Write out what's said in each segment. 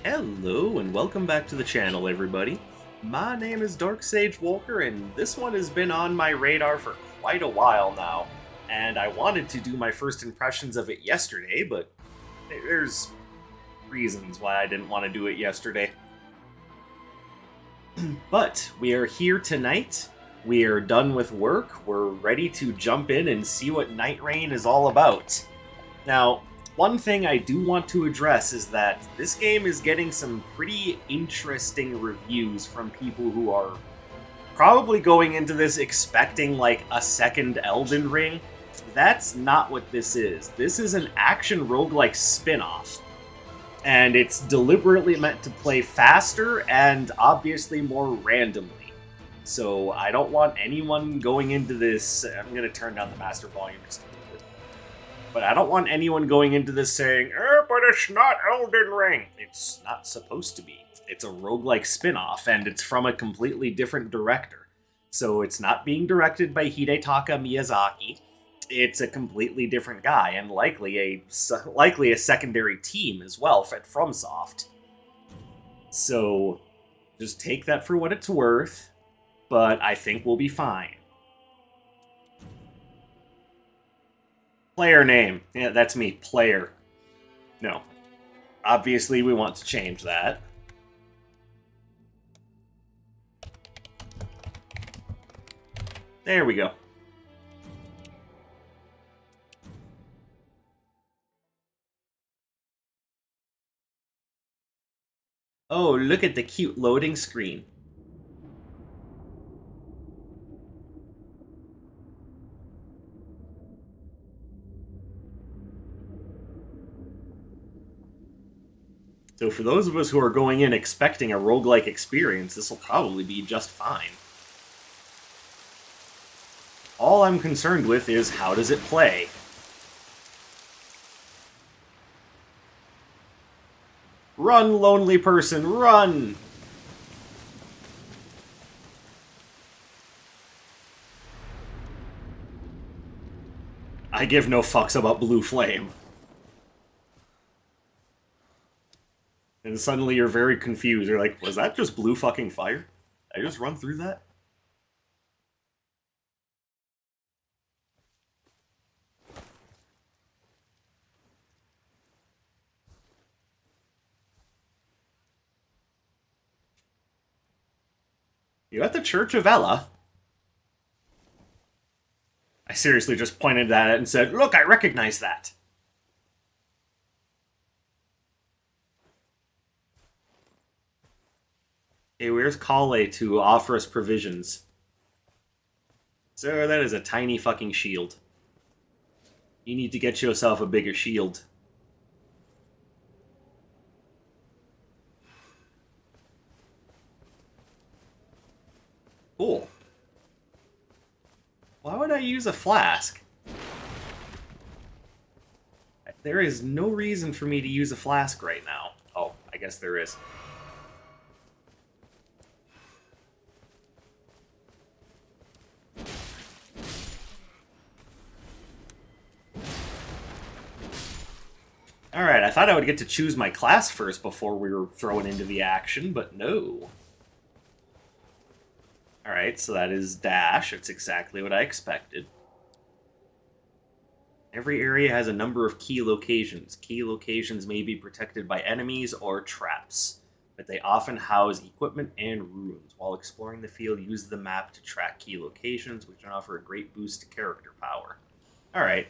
Hello and welcome back to the channel, everybody. My name is Dark Sage Walker, and this one has been on my radar for quite a while now. And I wanted to do my first impressions of it yesterday, but there's reasons why I didn't want to do it yesterday. But we are here tonight. We are done with work. We're ready to jump in and see what Nightreign is all about. Now, one thing I do want to address is that this game is getting some pretty interesting reviews from people who are probably going into this expecting like a second Elden Ring. That's not what this is. This is an action roguelike spin-off. And it's deliberately meant to play faster and obviously more randomly. So I don't want anyone going into this... I'm going to turn down the master volume just a little bit. But I don't want anyone going into this saying, but it's not Elden Ring. It's not supposed to be. It's a roguelike spin-off, and it's from a completely different director. So it's not being directed by Hidetaka Miyazaki. It's a completely different guy, and likely a secondary team as well at FromSoft. So just take that for what it's worth, but I think we'll be fine. Player name. Yeah, that's me. Player. No. Obviously, we want to change that. There we go. Oh, look at the cute loading screen. So for those of us who are going in expecting a roguelike experience, this will probably be just fine. All I'm concerned with is how does it play? Run, lonely person, run! I give no fucks about blue flame. And suddenly you're very confused. You're like, was that just blue fucking fire? Did I just run through that? You at the Church of Ella? I seriously just pointed at it and said, look, I recognize that. Hey, where's Kale to offer us provisions? Sir, that is a tiny fucking shield. You need to get yourself a bigger shield. Cool. Why would I use a flask? There is no reason for me to use a flask right now. Oh, I guess there is. Alright, I thought I would get to choose my class first before we were thrown into the action, but no. Alright, so that is dash. It's exactly what I expected. Every area has a number of key locations. Key locations may be protected by enemies or traps, but they often house equipment and runes. While exploring the field, use the map to track key locations, which can offer a great boost to character power. Alright.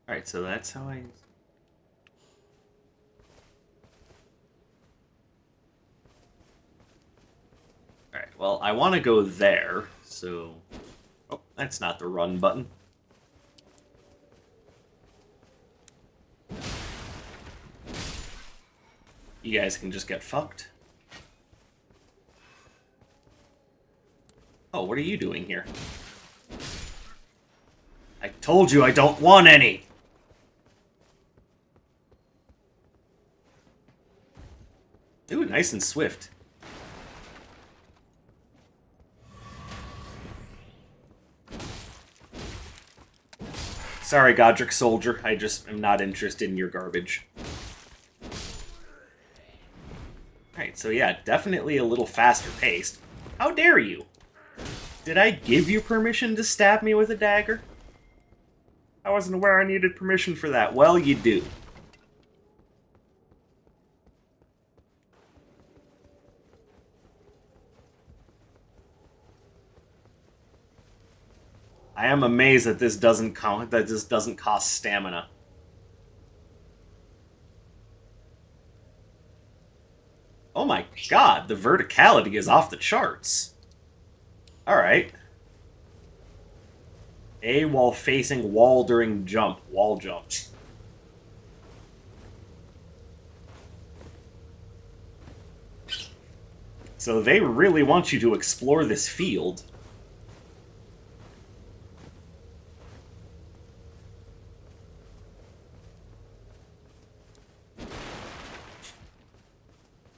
Alright, so that's how I... Alright, well, I want to go there, so... Oh, that's not the run button. You guys can just get fucked. Oh, what are you doing here? I told you I don't want any! Ooh, nice and swift. Sorry, Godric Soldier. I just am not interested in your garbage. Alright, so yeah, definitely a little faster paced. How dare you? Did I give you permission to stab me with a dagger? I wasn't aware I needed permission for that. Well, you do. I am amazed that this doesn't cost stamina. Oh my god, the verticality is off the charts. Alright. A while facing wall during jump. Wall jump. So they really want you to explore this field.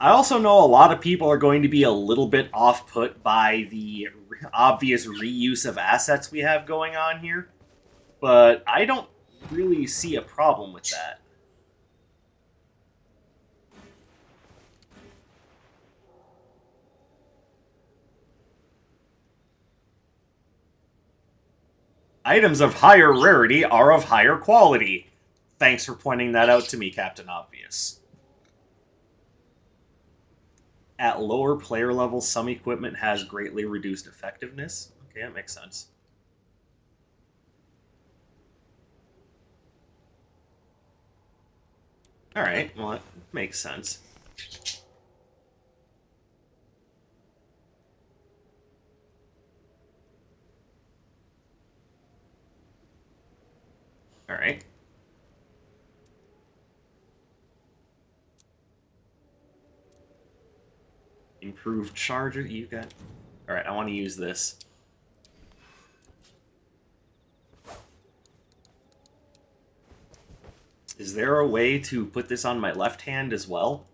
I also know a lot of people are going to be a little bit off-put by the obvious reuse of assets we have going on here, but I don't really see a problem with that. Items of higher rarity are of higher quality. Thanks for pointing that out to me, Captain Obvious. At lower player levels, some equipment has greatly reduced effectiveness. Okay, that makes sense. Alright, well, that makes sense. Alright. Improved charger, you got... Alright, I want to use this. Is there a way to put this on my left hand as well?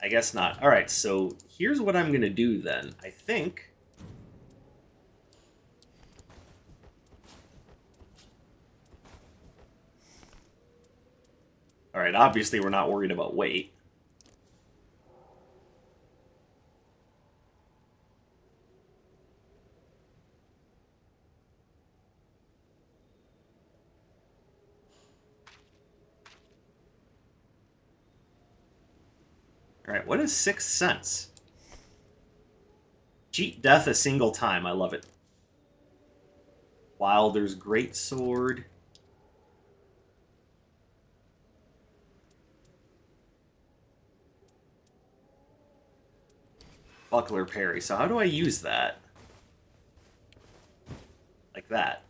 I guess not. Alright, so here's what I'm going to do then. I think... Alright, obviously we're not worried about weight. Alright, what is Sixth Sense? Cheat death a single time. I love it. Wilder's Greatsword. Buckler parry. So how do I use that? Like that.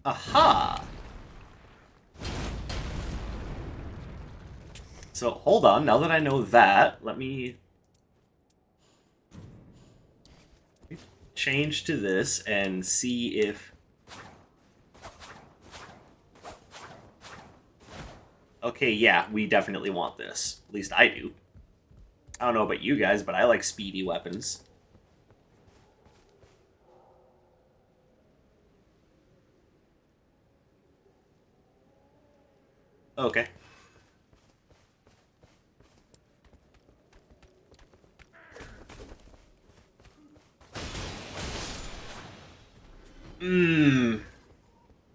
Aha! So, hold on, now that I know that, let me change to this and see if... Okay, yeah, we definitely want this. At least I do. I don't know about you guys, but I like speedy weapons. Okay.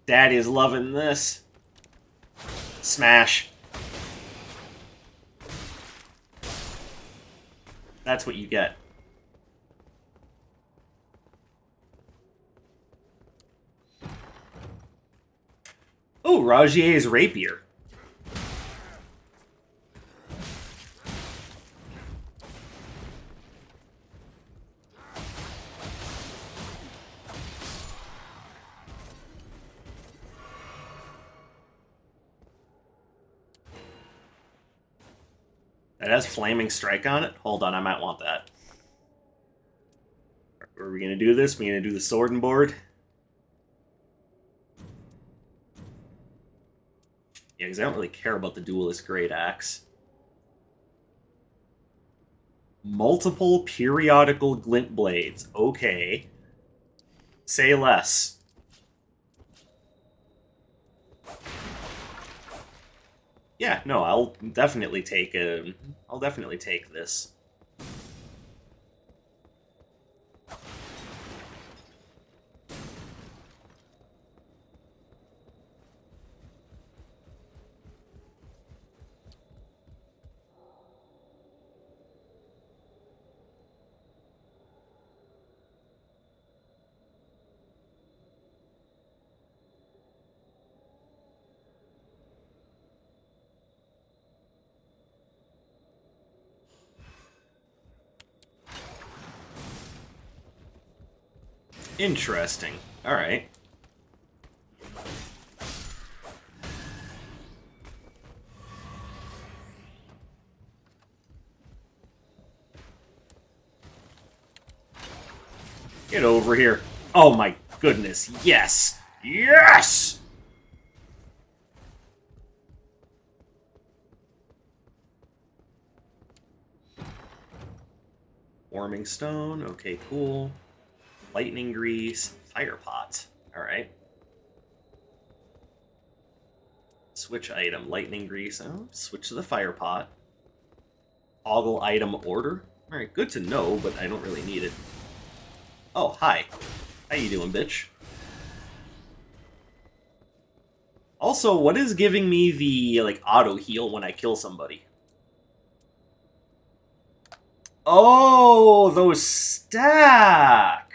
Daddy's loving this. Smash. That's what you get. Oh, Rajier's Rapier. That has Flaming Strike on it? Hold on, I might want that. Are we going to do this? We're going to do the sword and board? Yeah, because I don't really care about the Duelist Great Axe. Multiple periodical glint blades. Okay. Say less. Yeah, no, I'll definitely take this. Interesting. Alright. Get over here. Oh my goodness, yes! Yes! Warming stone, okay, cool. Lightning grease, fire pot. Alright. Switch item, lightning grease. Oh, switch to the fire pot. Toggle item order. Alright, good to know, but I don't really need it. Oh, hi. How you doing, bitch? Also, what is giving me the, like, auto-heal when I kill somebody? Oh, those stack!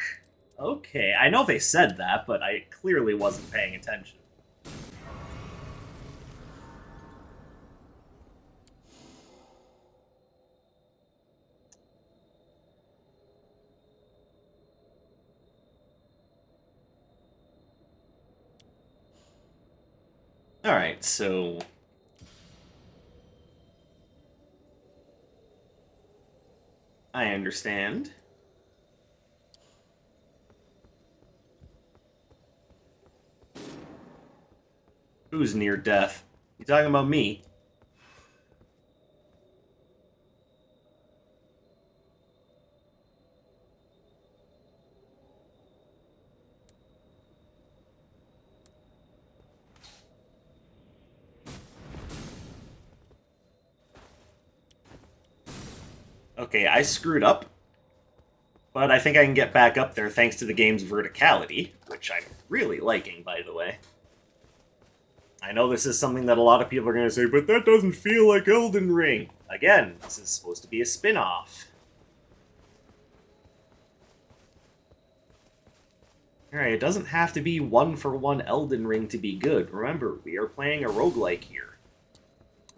Okay, I know they said that, but I clearly wasn't paying attention. Alright, so... I understand. Who's near death? You talking about me? Okay, I screwed up. But I think I can get back up there thanks to the game's verticality, which I'm really liking, by the way. I know this is something that a lot of people are going to say, but that doesn't feel like Elden Ring. Again, this is supposed to be a spin-off. Alright, it doesn't have to be one-for-one Elden Ring to be good. Remember, we are playing a roguelike here.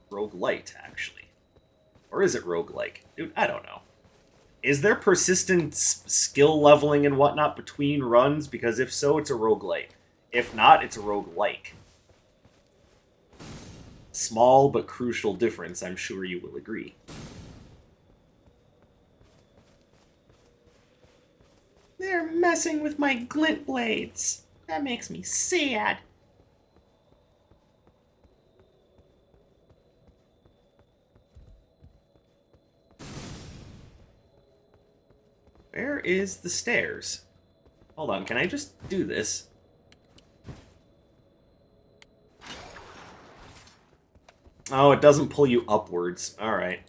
Roguelite, actually. Or is it roguelike? Dude, I don't know. Is there persistent skill leveling and whatnot between runs? Because if so, it's a roguelite. If not, it's a roguelike. Small but crucial difference, I'm sure you will agree. They're messing with my glint blades. That makes me sad. Where is the stairs? Hold on, can I just do this? Oh, it doesn't pull you upwards. Alright.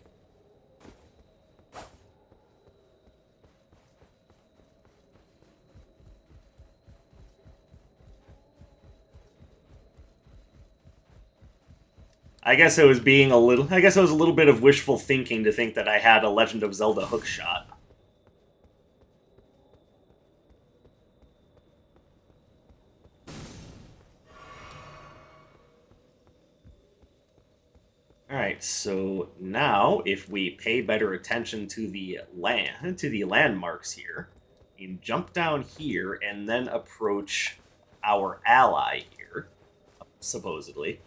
I guess it was being a little... I guess it was a little bit of wishful thinking to think that I had a Legend of Zelda hookshot. Alright, so now, if we pay better attention to the landmarks here, we can jump down here and then approach our ally here, supposedly.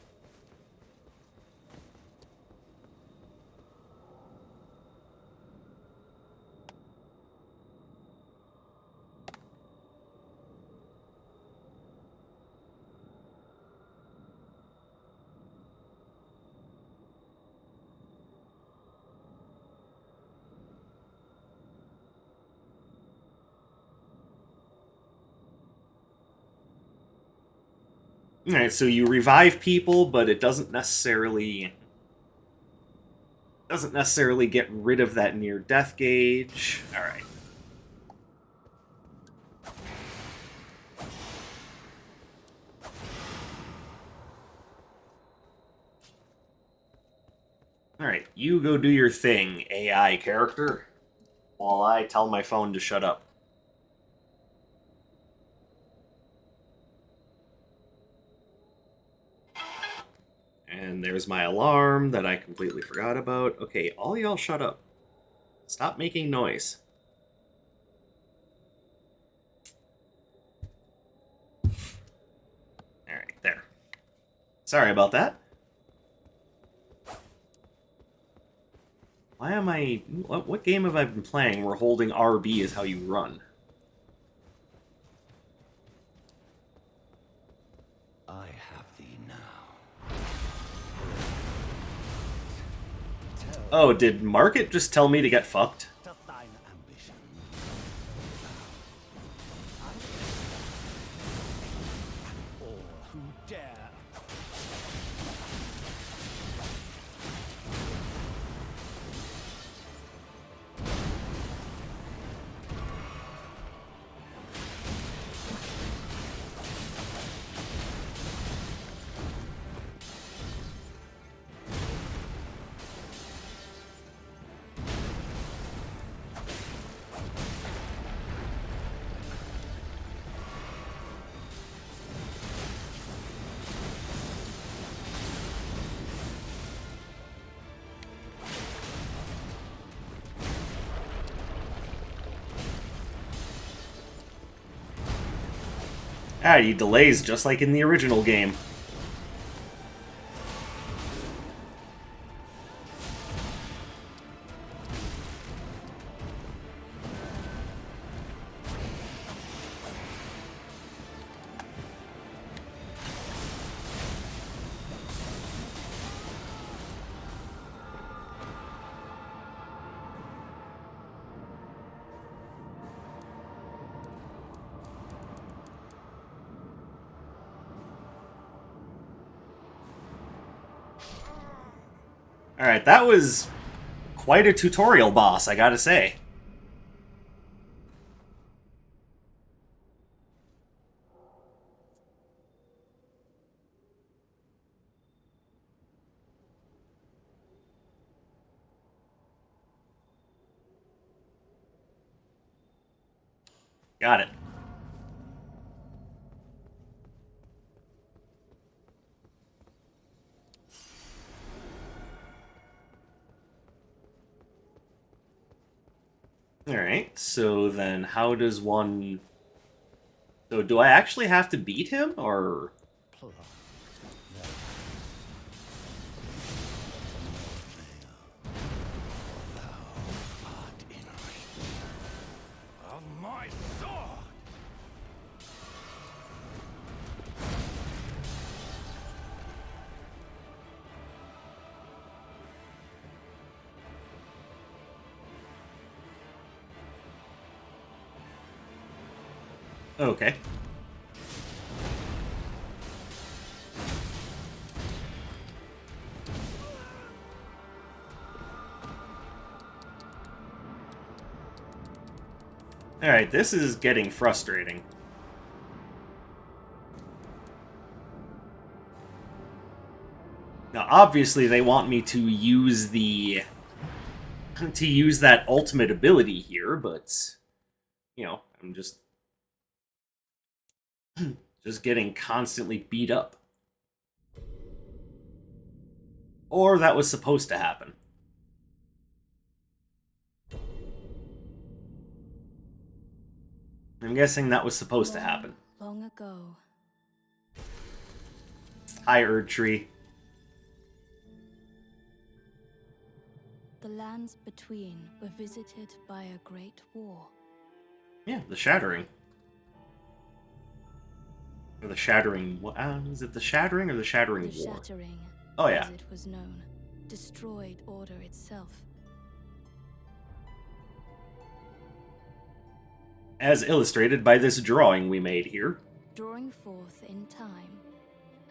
Alright, so you revive people, but it doesn't necessarily get rid of that near death gauge. Alright. Alright, you go do your thing, AI character, while I tell my phone to shut up. And there's my alarm that I completely forgot about. Okay, all y'all shut up. Stop making noise. Alright, there. Sorry about that. Why am I... What game have I been playing where holding RB is how you run? I have thee now. Oh, did Market just tell me to get fucked? To thine ambition. All who dare. Ah, he delays just like in the original game. Alright, that was quite a tutorial boss, I gotta say. Got it. Alright, so then how does one... So do I actually have to beat him, or... Plot. Thou art in reach of my sword. Okay. Alright, this is getting frustrating. Now, obviously, they want me to use the... to use that ultimate ability here, but... You know, I'm just... just getting constantly beat up. Or that was supposed to happen. I'm guessing that was supposed to happen. Long ago. Hi, Erdtree. The lands between were visited by a great war. Yeah, the Shattering. Or the Shattering... is it the Shattering or the Shattering The War? Shattering, Oh, yeah. as it was known, destroyed order itself. As illustrated by this drawing we made here. Drawing forth in time,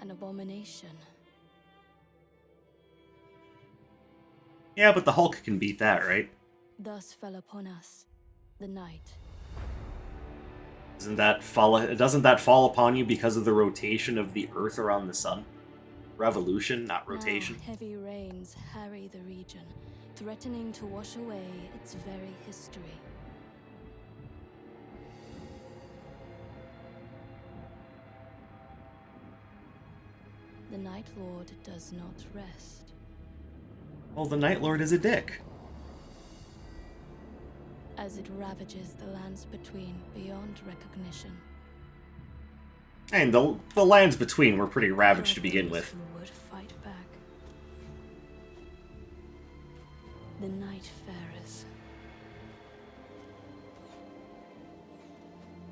an abomination. Yeah, but the Hulk can beat that, right? Thus fell upon us the night. Doesn't that fall upon you because of the rotation of the Earth around the sun? Revolution, not rotation. Now heavy rains harry the region, threatening to wash away its very history. The Night Lord does not rest. Well, the Night Lord is a dick. As it ravages the lands between beyond recognition. And the lands between were pretty ravaged to begin with. Who would fight back? The Nightfarers.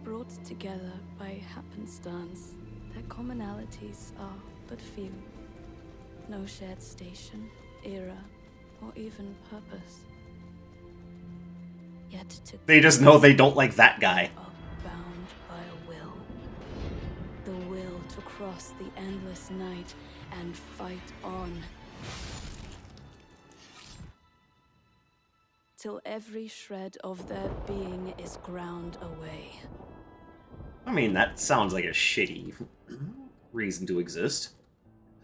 Brought together by happenstance, their commonalities are but few. No shared station, era, or even purpose. Yet They just know they don't like that guy. are bound by a will. The will to cross the endless night and fight on. Till every shred of their being is ground away. I mean, that sounds like a shitty reason to exist.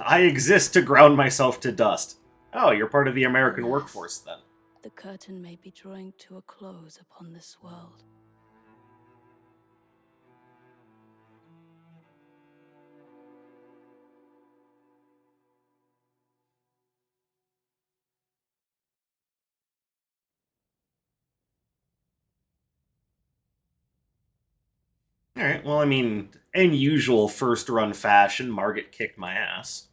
I exist to ground myself to dust. Oh, you're part of the American Alas, workforce, then. The curtain may be drawing to a close upon this world. Alright, well, I mean, in usual first-run fashion, Margit kicked my ass.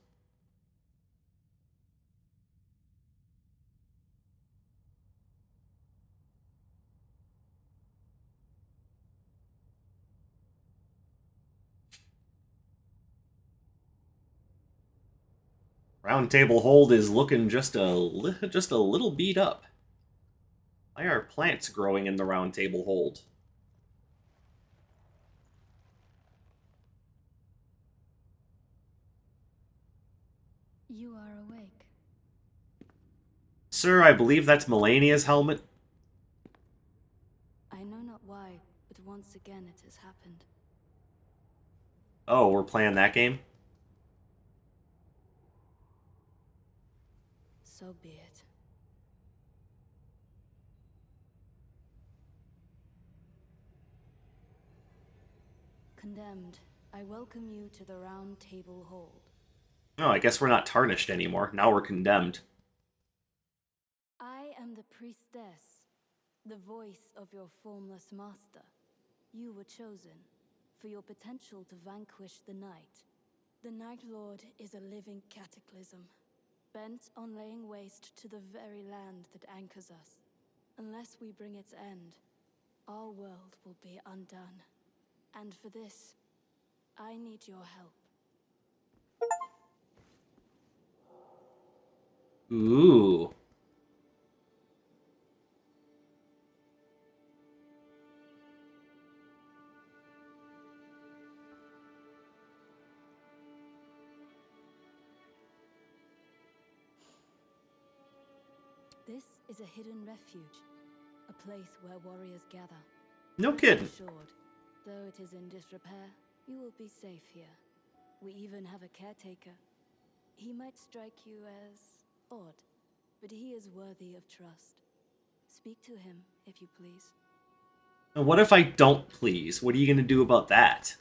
Round Table Hold is looking just a little beat up. Why are plants growing in the Round Table Hold? You are awake. Sir, I believe that's Melania's helmet. I know not why, but once again it has happened. Oh, we're playing that game? So be it. Condemned, I welcome you to the Round Table Hold. Oh, I guess we're not tarnished anymore. Now we're condemned. I am the priestess, the voice of your formless master. You were chosen for your potential to vanquish the night. The Night Lord is a living cataclysm, bent on laying waste to the very land that anchors us. Unless we bring its end, our world will be undone. And for this, I need your help. Ooh. This is a hidden refuge, a place where warriors gather. No kidding. Assured, though it is in disrepair, you will be safe here. We even have a caretaker. He might strike you as odd, but he is worthy of trust. Speak to him, if you please. And what if I don't please? What are you going to do about that?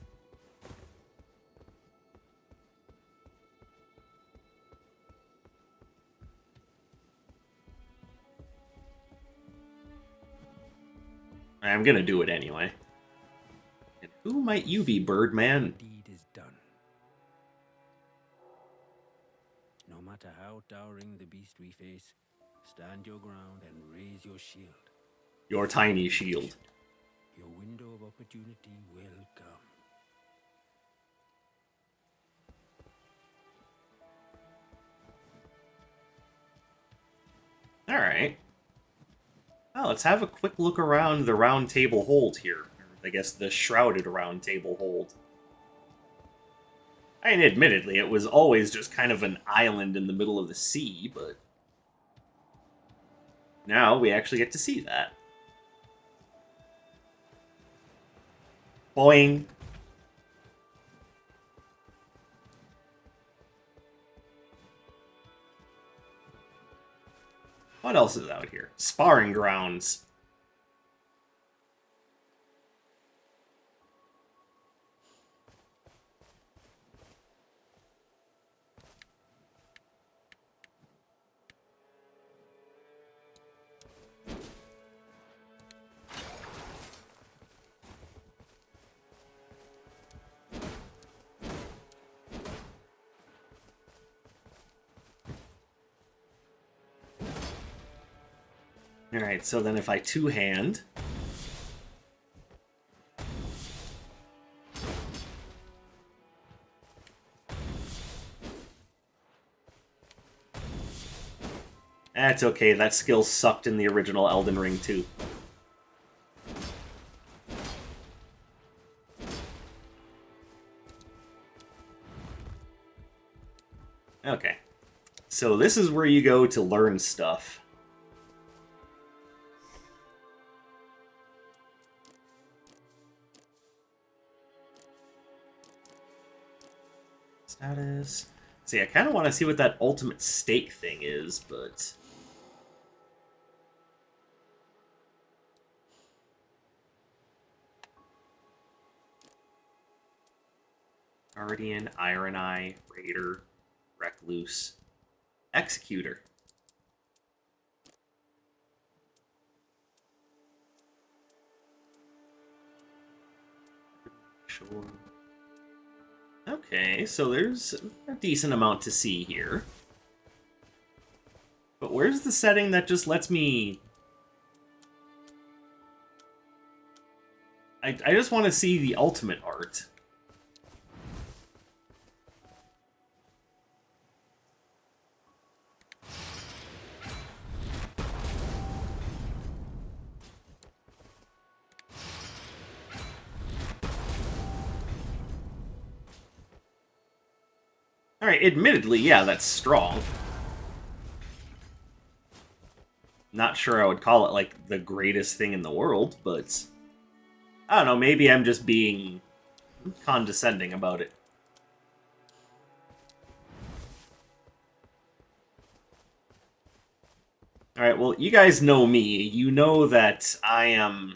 I'm going to do it anyway. And who might you be, Birdman? The deed is done. No matter how towering the beast we face, stand your ground and raise your shield. Your tiny shield. Your window of opportunity will come. Alright. Well, let's have a quick look around the Round Table Hold here. I guess the Shrouded Round Table Hold. I mean, admittedly, it was always just kind of an island in the middle of the sea, but now we actually get to see that. Boing! What else is out here? Sparring grounds. Alright, so then if I two-hand... That's okay, that skill sucked in the original Elden Ring too. Okay. So this is where you go to learn stuff. Status. See, I kind of want to see what that ultimate stake thing is, but... Guardian, Iron Eye, Raider, Recluse, Executor. Sure. Okay, so there's a decent amount to see here. But where's the setting that just lets me... I just want to see the ultimate art. Alright, admittedly, yeah, that's strong. Not sure I would call it, like, the greatest thing in the world, but... I don't know, maybe I'm just being condescending about it. Alright, well, you guys know me. You know that I am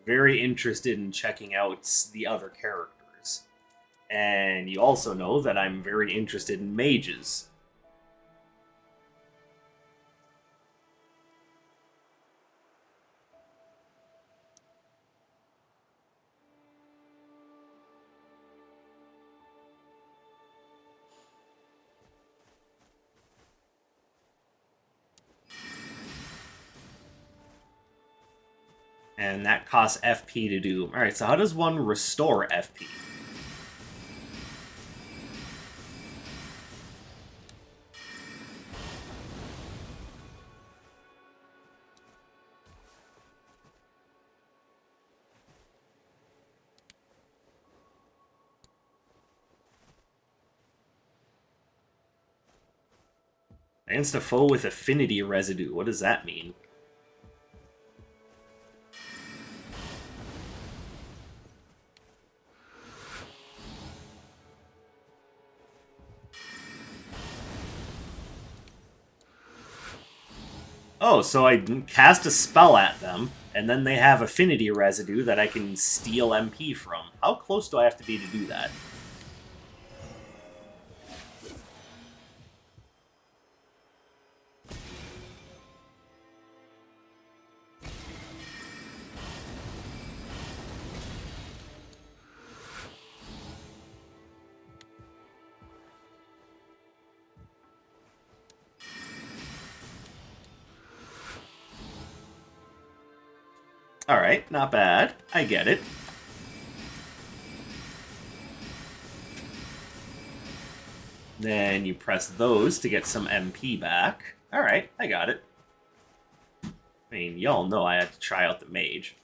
very interested in checking out the other characters. And you also know that I'm very interested in mages. And that costs FP to do. Alright, so how does one restore FP? Against a foe with affinity residue. What does that mean? Oh, so I cast a spell at them, and then they have affinity residue that I can steal MP from. How close do I have to be to do that? Alright, not bad. I get it. Then you press those to get some MP back. Alright, I got it. I mean, y'all know I had to try out the mage.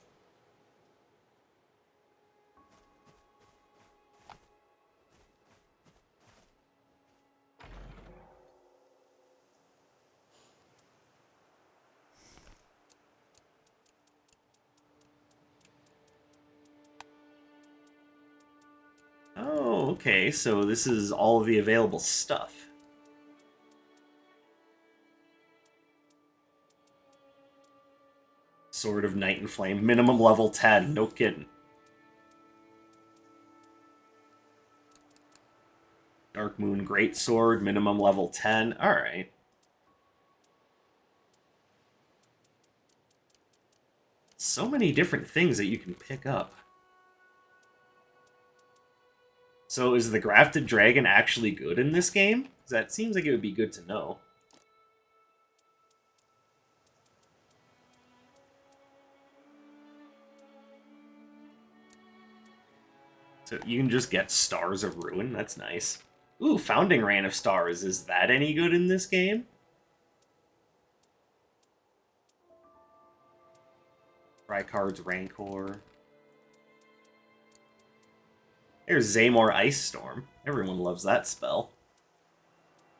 Oh, okay, so this is all of the available stuff. Sword of Night and Flame, minimum level 10, no kidding. Dark Moon Greatsword, minimum level 10, alright. So many different things that you can pick up. So is the Grafted Dragon actually good in this game? 'Cause that seems like it would be good to know. So you can just get Stars of Ruin, that's nice. Ooh, Founding Rain of Stars, is that any good in this game? Rykard's Rancor. There's Zaymor Ice Storm. Everyone loves that spell.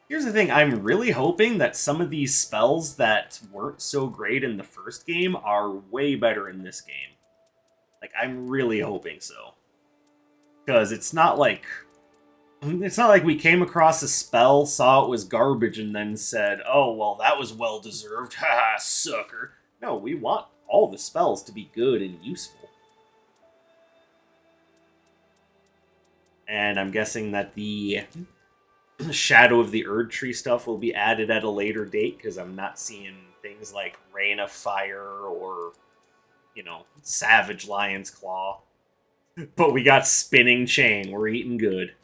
Here's the thing, I'm really hoping that some of these spells that weren't so great in the first game are way better in this game. Like, I'm really hoping so. Because it's not like we came across a spell, saw it was garbage, and then said, oh, well, that was well-deserved. Haha, sucker. No, we want all the spells to be good and useful. And I'm guessing that the Shadow of the Erd Tree stuff will be added at a later date, because I'm not seeing things like Rain of Fire or, you know, Savage Lion's Claw. But we got Spinning Chain. We're eating good.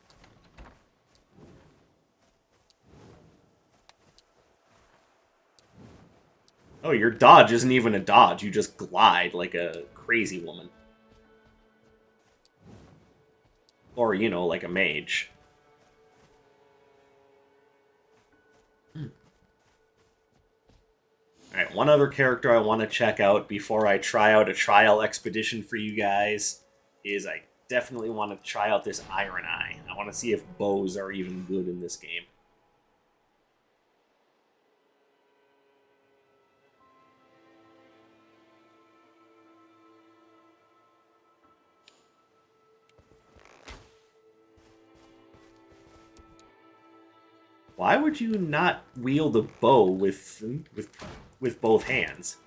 Oh, your dodge isn't even a dodge. You just glide like a crazy woman. Or, you know, like a mage. Alright, one other character I want to check out before I try out a trial expedition for you guys is I definitely want to try out this Iron Eye. I want to see if bows are even good in this game. Why would you not wield a bow with both hands?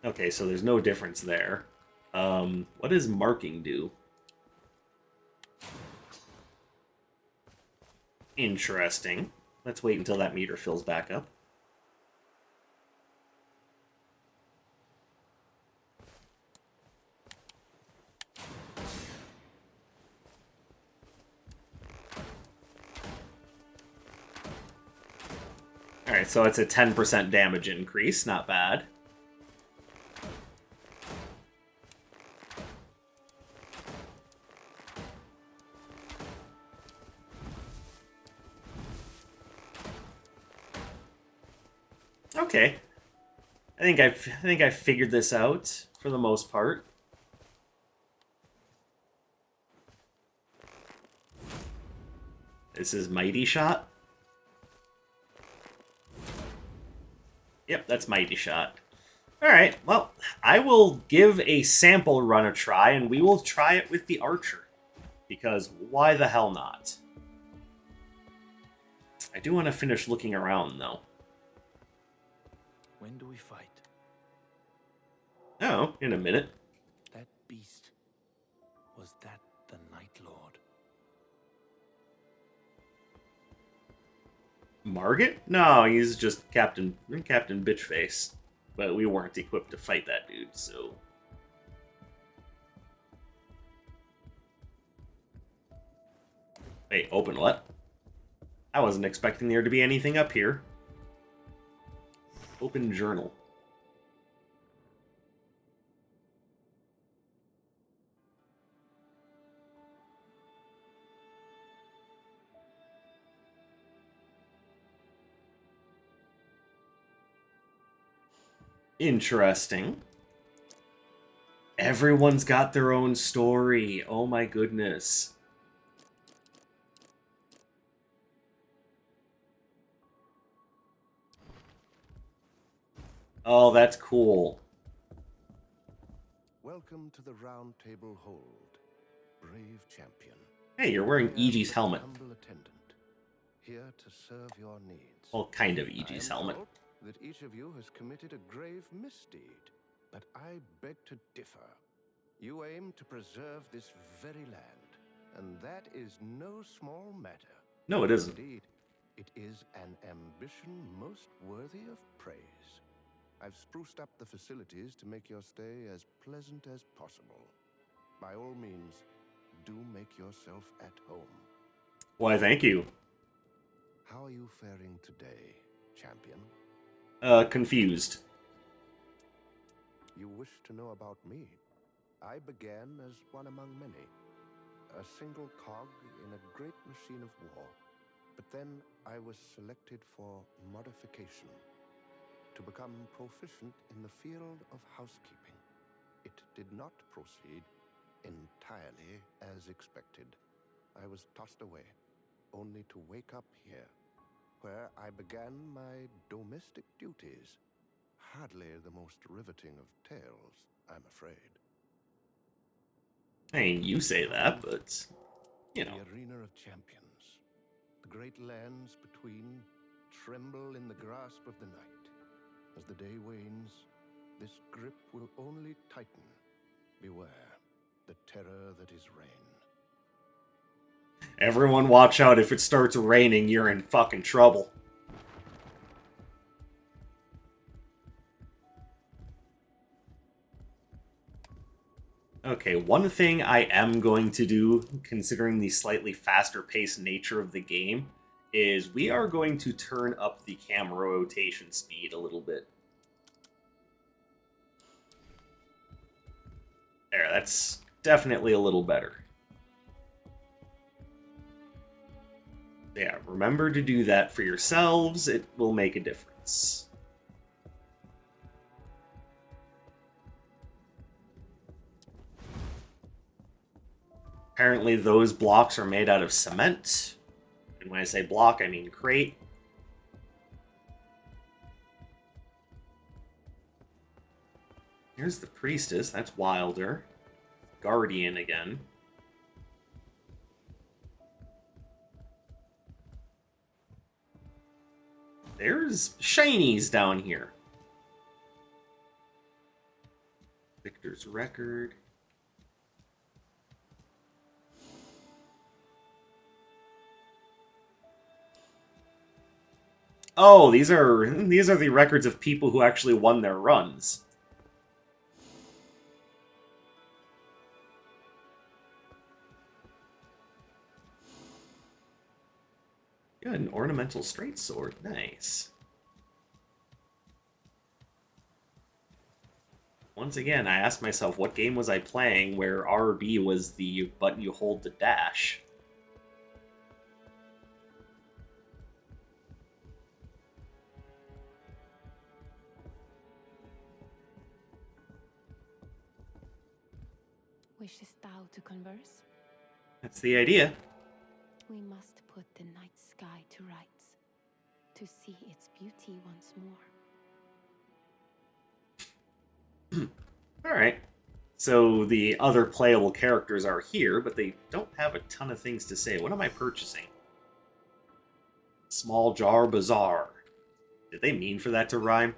Okay, so there's no difference there. What does marking do? Interesting. Let's wait until that meter fills back up. Alright, so it's a 10% damage increase, not bad. Okay. I think I've figured this out for the most part. This is Mighty Shot. Yep, that's Mighty Shot. Alright, well, I will give a sample run a try, and we will try it with the Archer. Because why the hell not? I do want to finish looking around, though. When do we fight? Oh, in a minute. That beast. Was that the Night Lord? Margit? No, he's just Captain Bitchface. But we weren't equipped to fight that dude, so... Wait, open what? I wasn't expecting there to be anything up here. Open journal. Interesting. Everyone's got their own story. Oh my goodness. Oh, that's cool. Welcome to the Round Table Hold, brave champion. Hey, you're wearing I am EG's but helmet. a humble attendant, here to serve your needs. Well, kind of I EG's am helmet. told that each of you has committed a grave misdeed, but I beg to differ. You aim to preserve this very land, and that is no small matter. No, it isn't. Indeed, it is an ambition most worthy of praise. I've spruced up the facilities to make your stay as pleasant as possible. By all means, do make yourself at home. Why, thank you. How are you faring today, champion? Confused. You wish to know about me? I began as one among many, a single cog in a great machine of war. But then I was selected for modification, to become proficient in the field of housekeeping. It did not proceed entirely as expected. I was tossed away, only to wake up here, where I began my domestic duties. Hardly the most riveting of tales, I'm afraid. I mean, you say that, but, you know. The arena of champions. The great lands between tremble in the grasp of the night. As the day wanes, this grip will only tighten. Beware the terror that is rain. Everyone watch out, if it starts raining, you're in fucking trouble. Okay, one thing I am going to do, considering the slightly faster-paced nature of the game, is we are going to turn up the camera rotation speed a little bit. There, that's definitely a little better. Yeah, remember to do that for yourselves, it will make a difference. Apparently those blocks are made out of cement. And when I say block, I mean crate. Here's the priestess, that's Wilder. Guardian again. There's shinies down here. Victor's record. Oh, these are the records of people who actually won their runs. Yeah, an ornamental straight sword. Nice. Once again, I asked myself, what game was I playing where RB was the button you hold to dash? Wishest thou to converse? That's the idea. We must put the night sky to rights, to see its beauty once more. Alright. So the other playable characters are here, but they don't have a ton of things to say. What am I purchasing? Small Jar Bazaar. Did they mean for that to rhyme?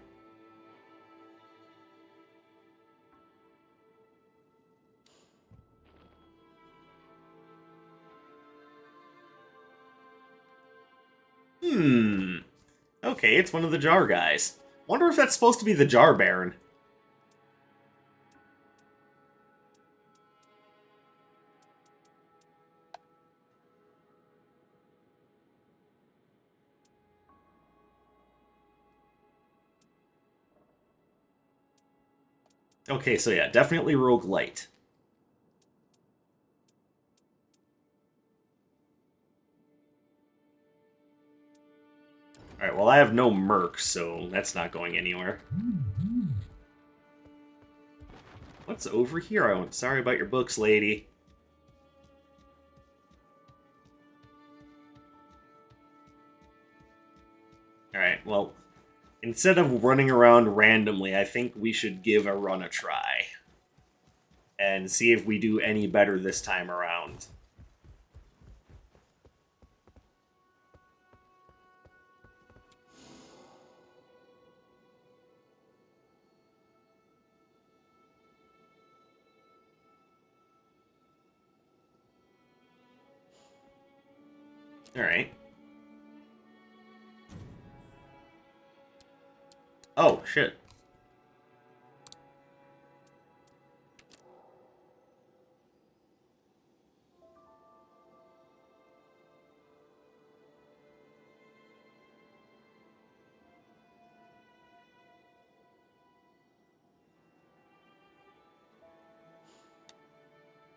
Okay, it's one of the jar guys. Wonder if that's supposed to be the Jar Baron. Okay, so yeah, definitely roguelite. Alright, well I have no merc, so that's not going anywhere. What's over here? I'm sorry about your books, lady. Alright, well, Instead of running around randomly, I think we should give a run a try. And see if we do any better this time around. Alright. Oh, shit.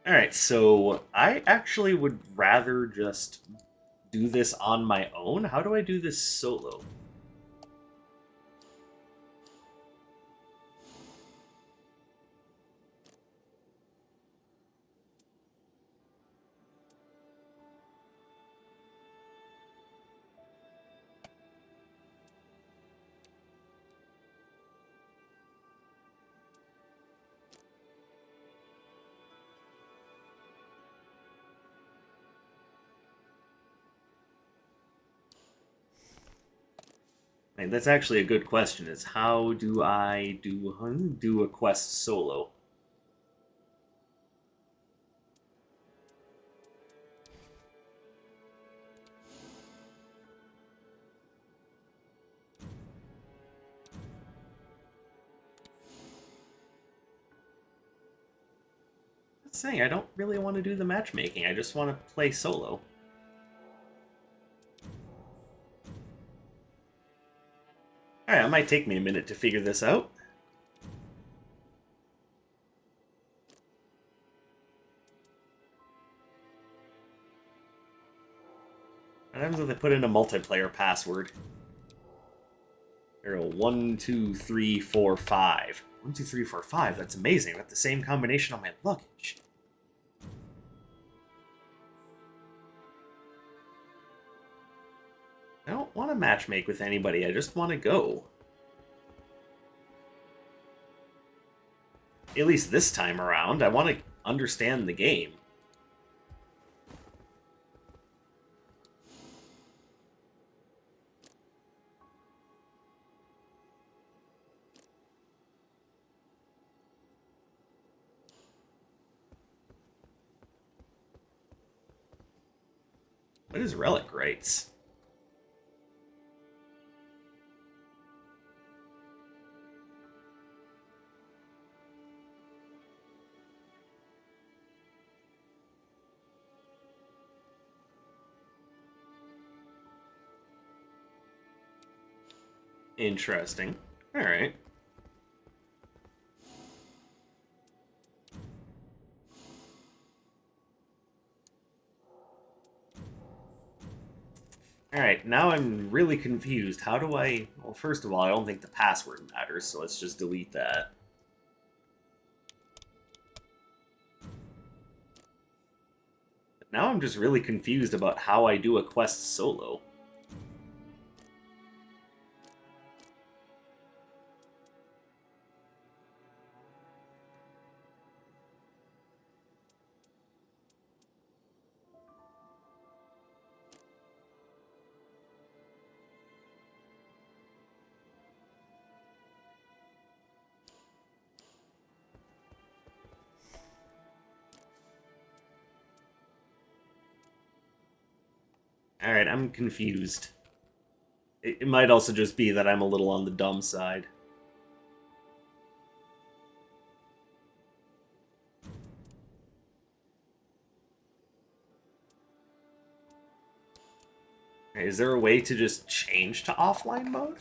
Alright, so I actually would rather just do this on my own. How do I do this solo? Like, that's actually a good question, is how do I do a quest solo? That's saying I don't really want to do the matchmaking, I just want to play solo. Alright, it might take me a minute to figure this out. What happens if I put in a multiplayer password? There are 1, 2, 3, 4, 5. 1, 2, 3, 4, 5. That's amazing. I got the same combination on my luggage. I don't want to matchmake with anybody. I just want to go. At least this time around. I want to understand the game. What is relic rights? Interesting. Alright. Alright, now I'm really confused. How do I... Well, first of all, I don't think the password matters, so let's just delete that. But now I'm just really confused about how I do a quest solo. Alright, I'm confused. It might also just be that I'm a little on the dumb side. Is there a way to just change to offline mode?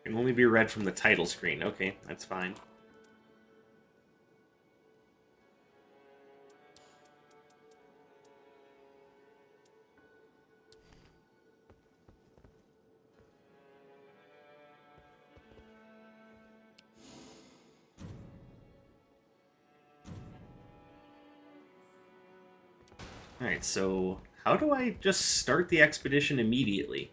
Can only be read from the title screen. Okay, that's fine. Alright, so how do I just start the expedition immediately?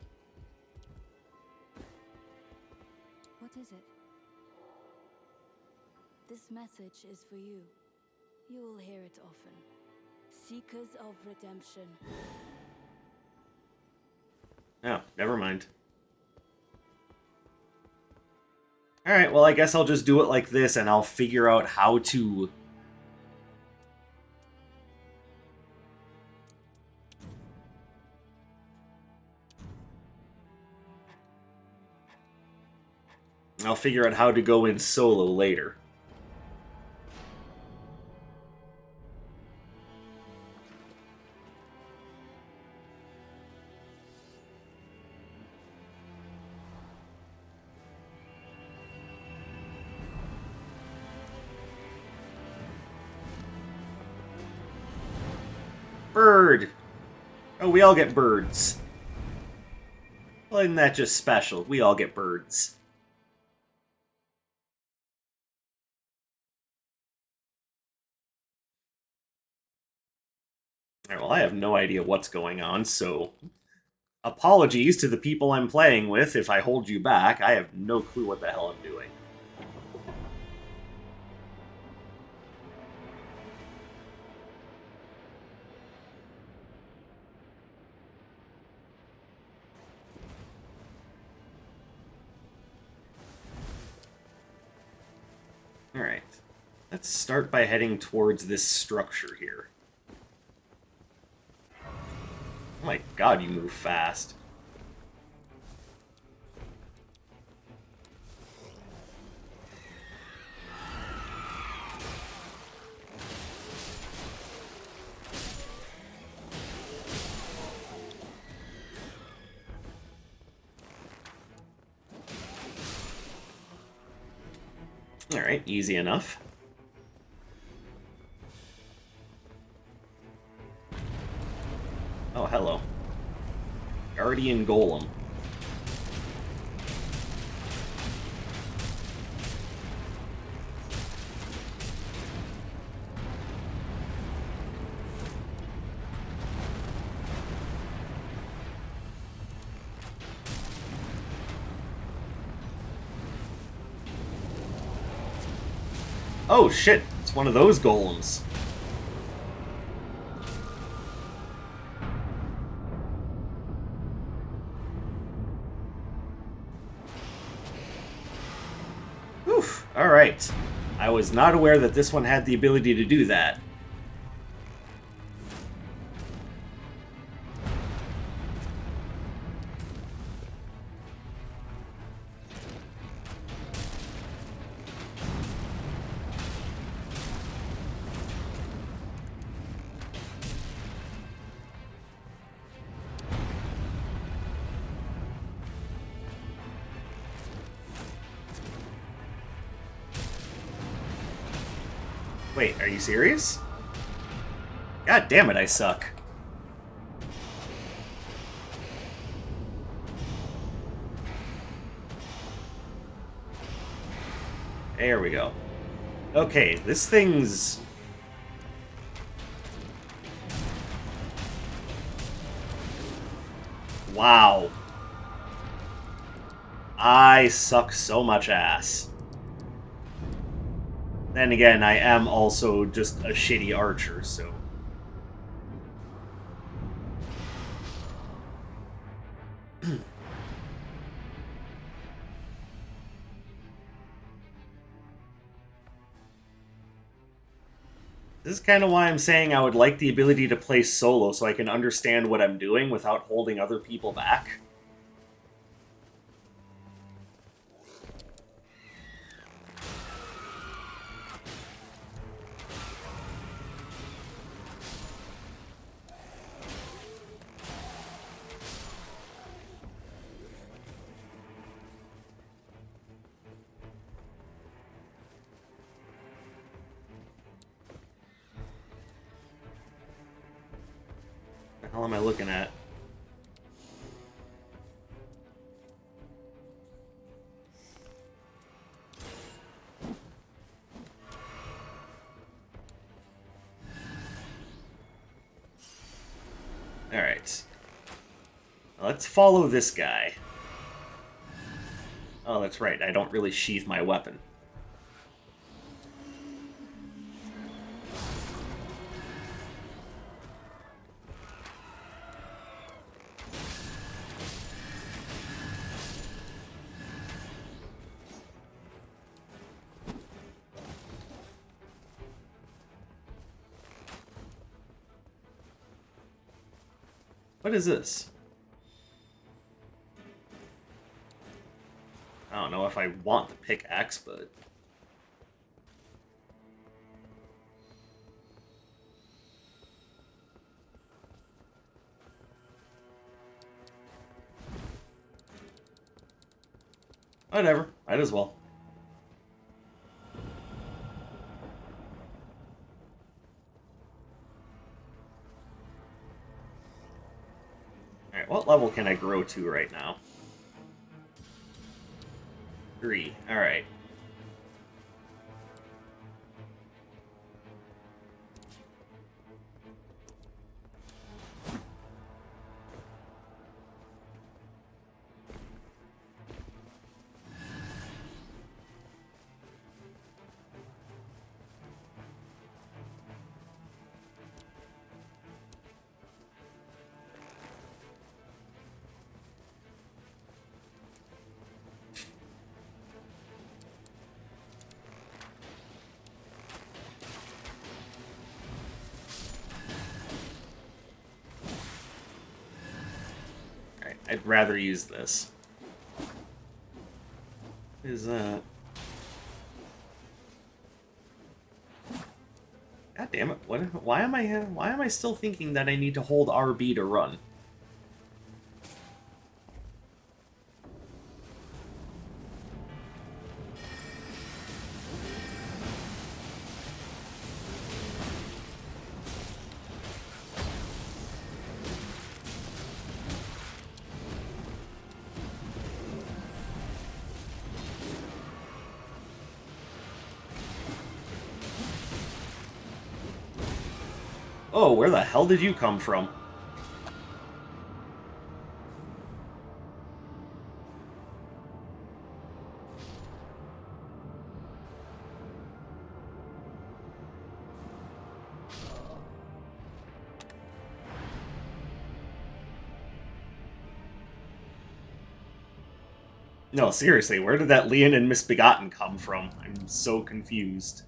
What is it? This message is for you. You will hear it often. Seekers of redemption. Oh, never mind. Alright, well I guess I'll just do it like this and I'll figure out how to... I'll figure out how to go in solo later. Bird! Oh, we all get birds. Well, isn't that just special? We all get birds. Alright, well, I have no idea what's going on, so... Apologies to the people I'm playing with if I hold you back. I have no clue what the hell I'm doing. Alright. Let's start by heading towards this structure here. Oh my god, you move fast. Alright, easy enough. Oh, hello. Guardian Golem. Oh shit, it's one of those golems. Oof, alright. I was not aware that this one had the ability to do that. Wait, are you serious? God damn it, I suck. There we go. Okay, this thing's... Wow. I suck so much ass. Then again, I am also just a shitty archer, so... This is kind of why I'm saying I would like the ability to play solo so I can understand what I'm doing without holding other people back. What the hell am I looking at? Let's follow this guy. Oh, that's right. I don't really sheath my weapon. What is this? I don't know if I want the pickaxe, but... whatever. Might as well. Alright, what level can I grow to right now? 3. Alright. I'd rather use this. What is that? God damn it! Why am I still thinking that I need to hold RB to run? Oh, where the hell did you come from? No, seriously, where did that Leon and Misbegotten come from? I'm so confused.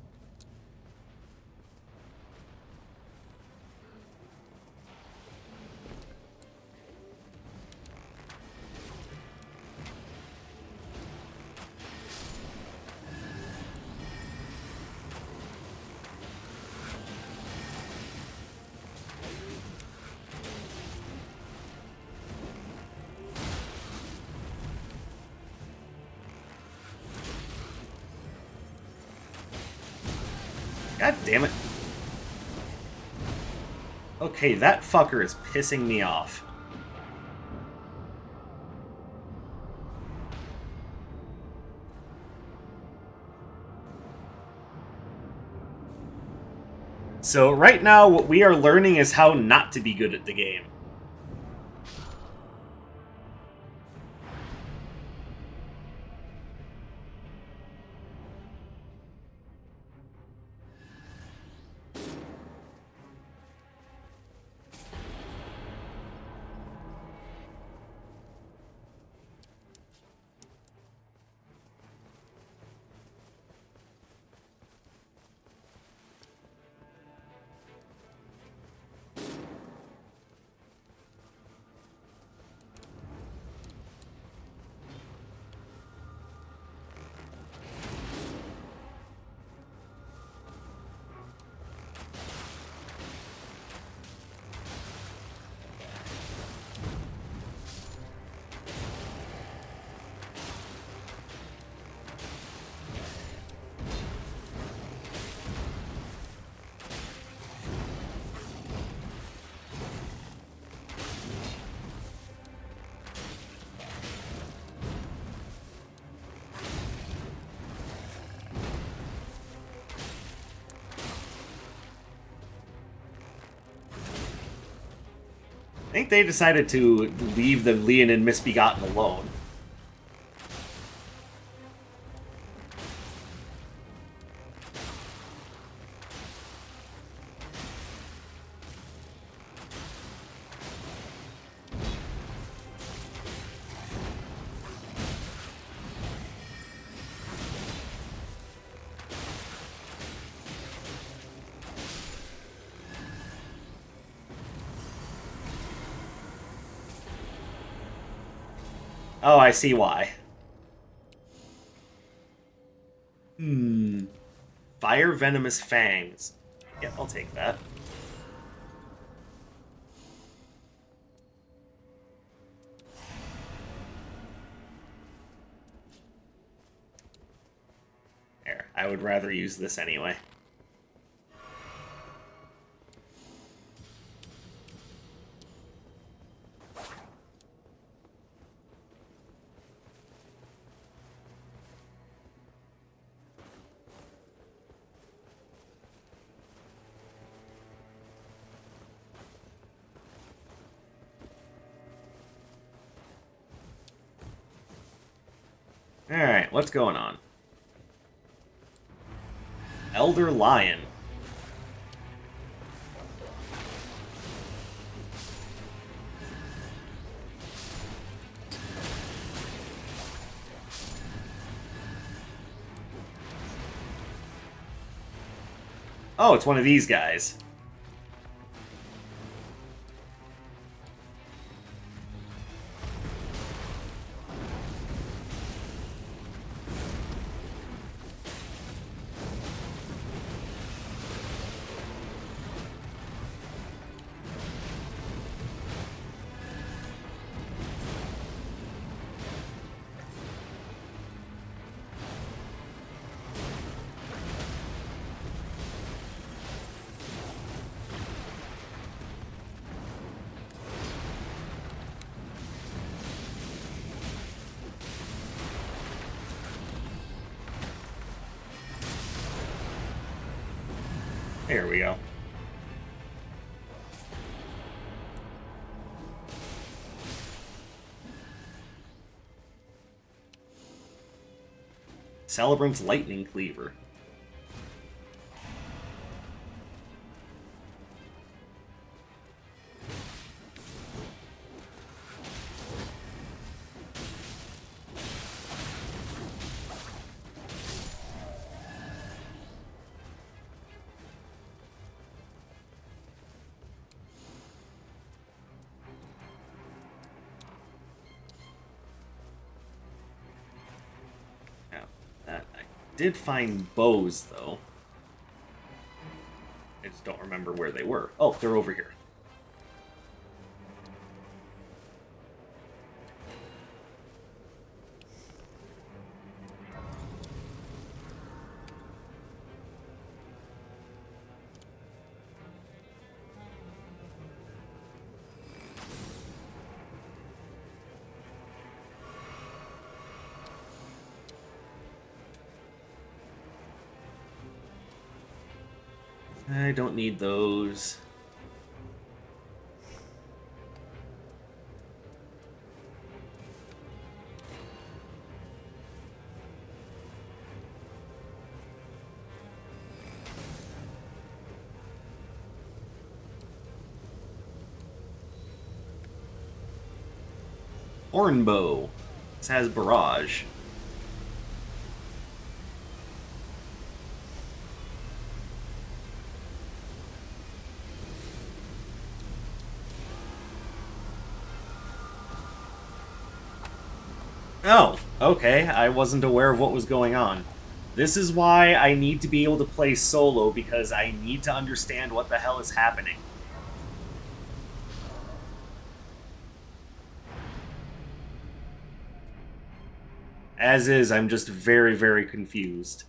God damn it. Okay, that fucker is pissing me off. So right now, what we are learning is how not to be good at the game. think they decided to leave the Leonin Misbegotten alone. Oh, I see why. Fire Venomous Fangs. Yep, I'll take that. There, I would rather use this anyway. Alright, what's going on? Elder Lion. Oh, it's one of these guys. There we go. Celebrant's Lightning Cleaver. Did find bows, though. I just don't remember where they were. Oh, they're over here. I don't need those. Hornbow. This has barrage. Oh, okay. I wasn't aware of what was going on. This is why I need to be able to play solo, because I need to understand what the hell is happening. As is, I'm just very, very confused.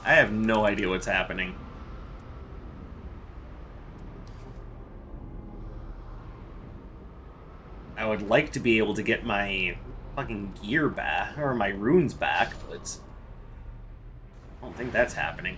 I have no idea what's happening. I would like to be able to get my fucking gear back, or my runes back, but I don't think that's happening.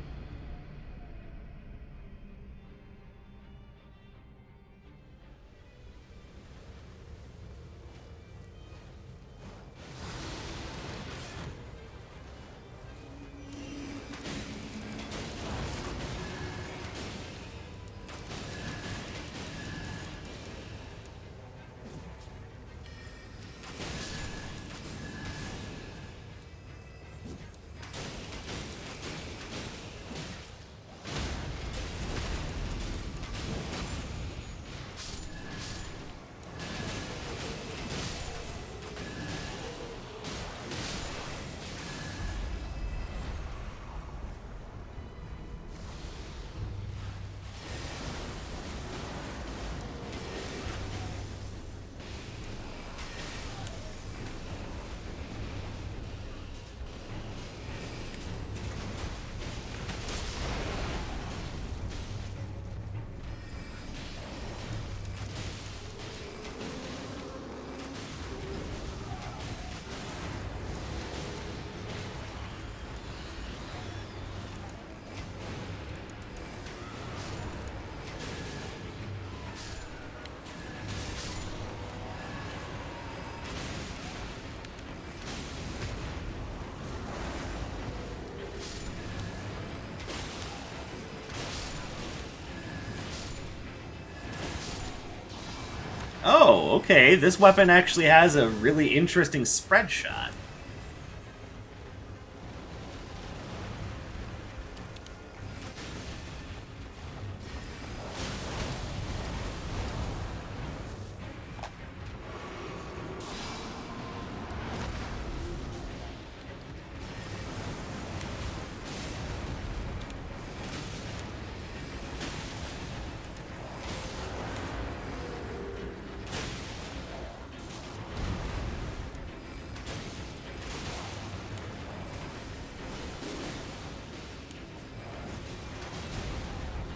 Oh, okay. This weapon actually has a really interesting spread shot.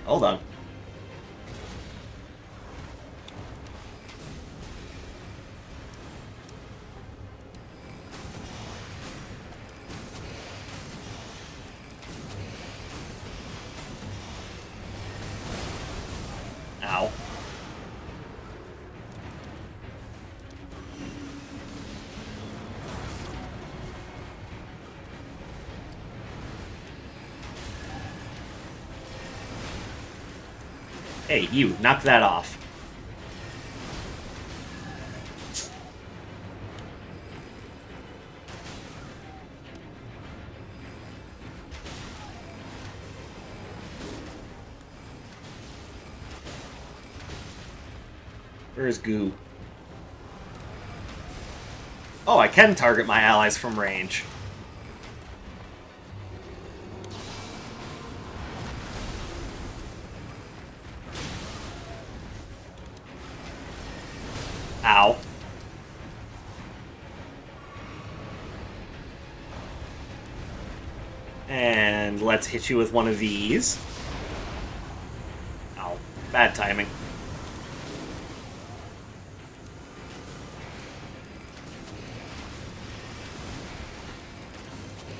Hold on. Ow. Hey, you, knock that off. Where's Goo? Oh, I can target my allies from range. Ow. And let's hit you with one of these. Ow. Bad timing.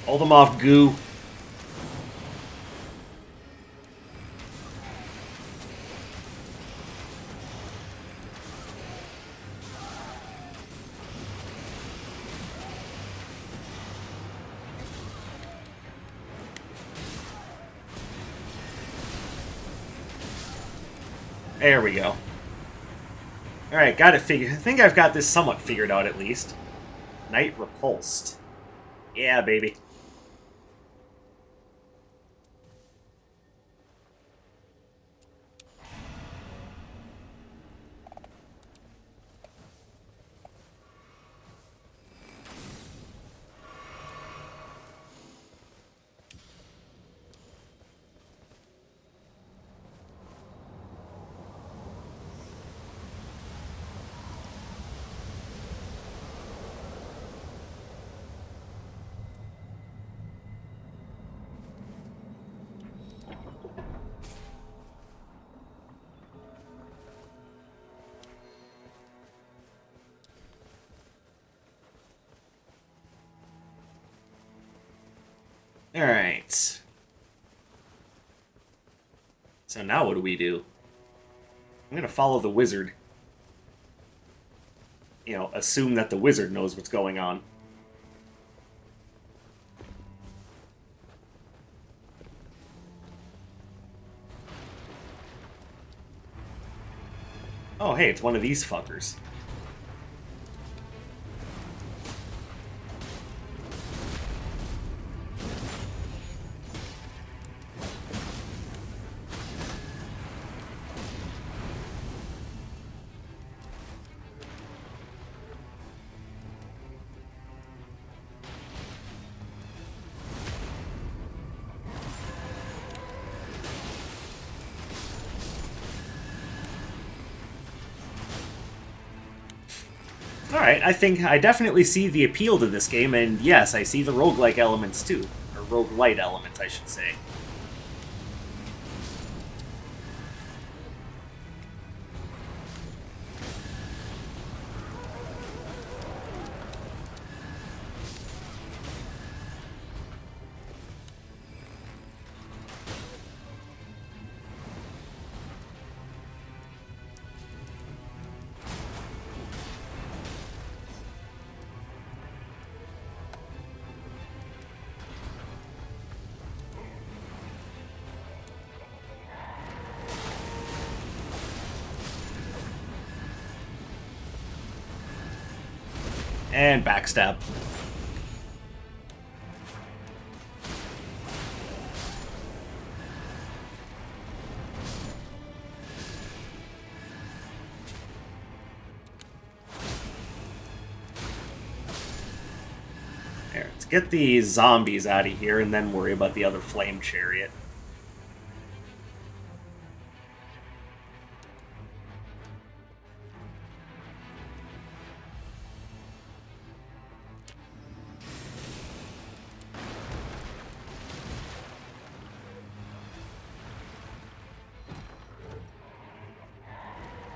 Hold them off, Goo. There we go. Alright, got it figured. I think I've got this somewhat figured out, at least. Knight repulsed. Yeah, baby. Alright. So now what do we do? I'm gonna follow the wizard. You know, assume that the wizard knows what's going on. Oh, hey, it's one of these fuckers. Alright, I think I definitely see the appeal to this game, and yes, I see the roguelike elements too. Or roguelite elements, I should say. And backstab. There, let's get the zombies out of here and then worry about the other flame chariot.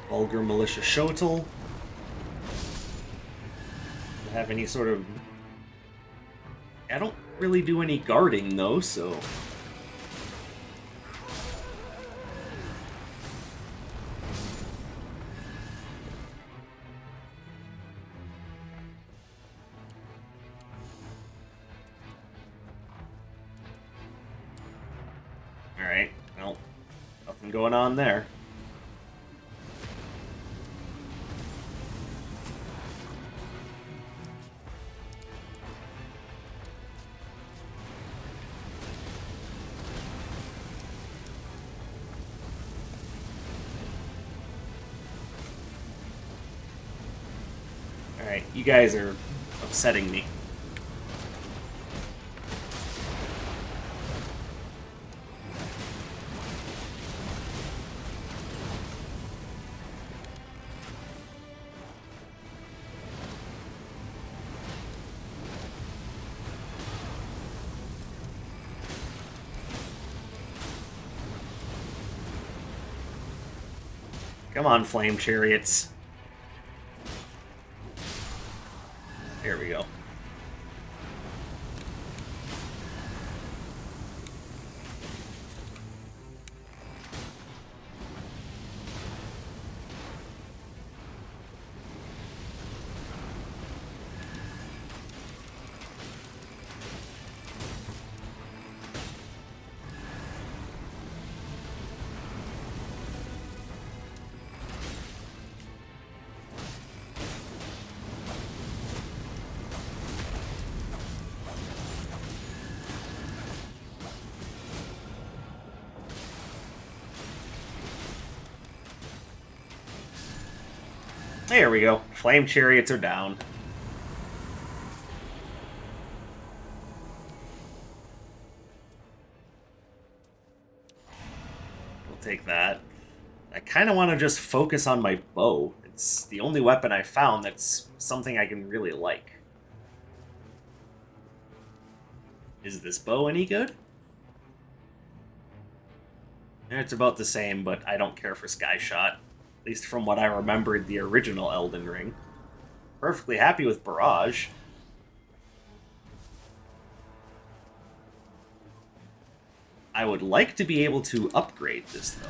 Vulgar Militia Shotel. Have any sort of... I don't really do any guarding, though, so... Alright, well, nothing going on there. Alright, you guys are upsetting me. Come on, flame chariots. There we go. There we go. Flame chariots are down. We'll take that. I kind of want to just focus on my bow. It's the only weapon I found that's something I can really like. Is this bow any good? It's about the same, but I don't care for Sky Shot. At least from what I remembered the original Elden Ring. Perfectly happy with Barrage. I would like to be able to upgrade this, though.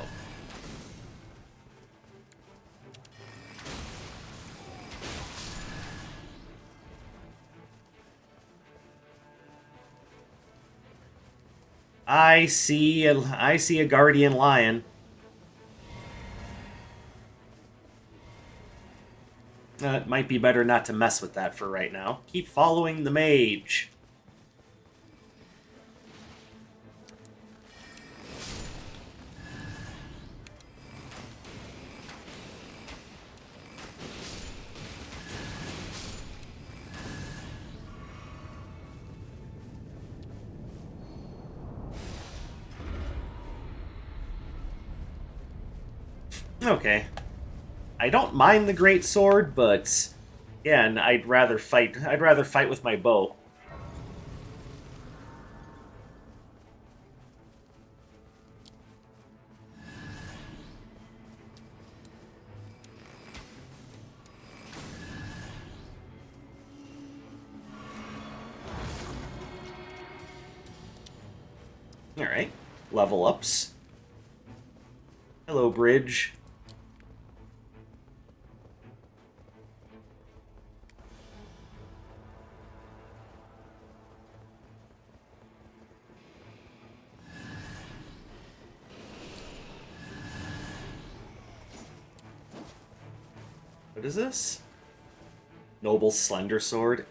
I see a guardian lion. It might be better not to mess with that for right now. Keep following the mage. Okay. I don't mind the great sword, but again, I'd rather fight with my bow. Alright. Level ups. Hello, bridge. What is this? Noble Slender Sword?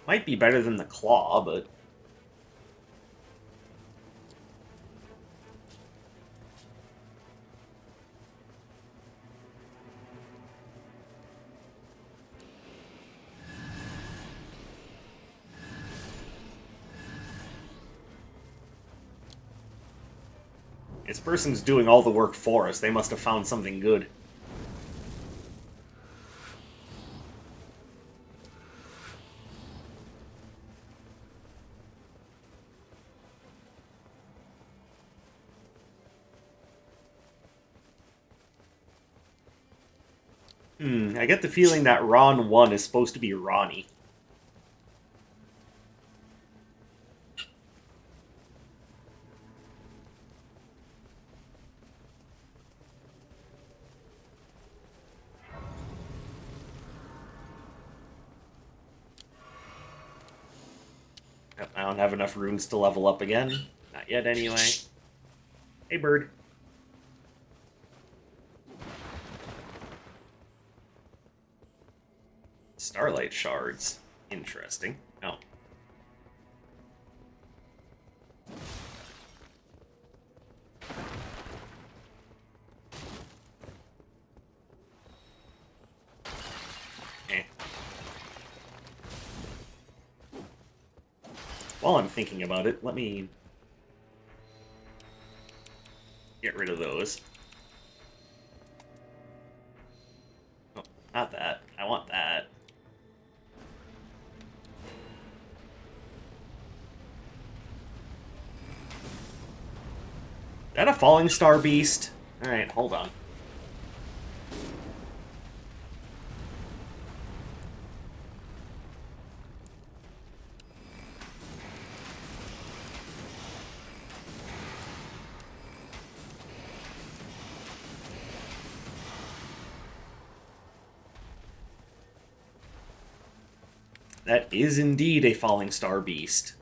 Might be better than the Claw, but... This person's doing all the work for us. They must have found something good. I get the feeling that Ron 1 is supposed to be Ronnie. Yep, I don't have enough runes to level up again. Not yet, anyway. Hey, bird. Starlight shards. Interesting. Oh. While I'm thinking about it, let me get rid of those. Oh, not that. I want that. Is that a falling star beast? Alright, hold on. That is indeed a falling star beast.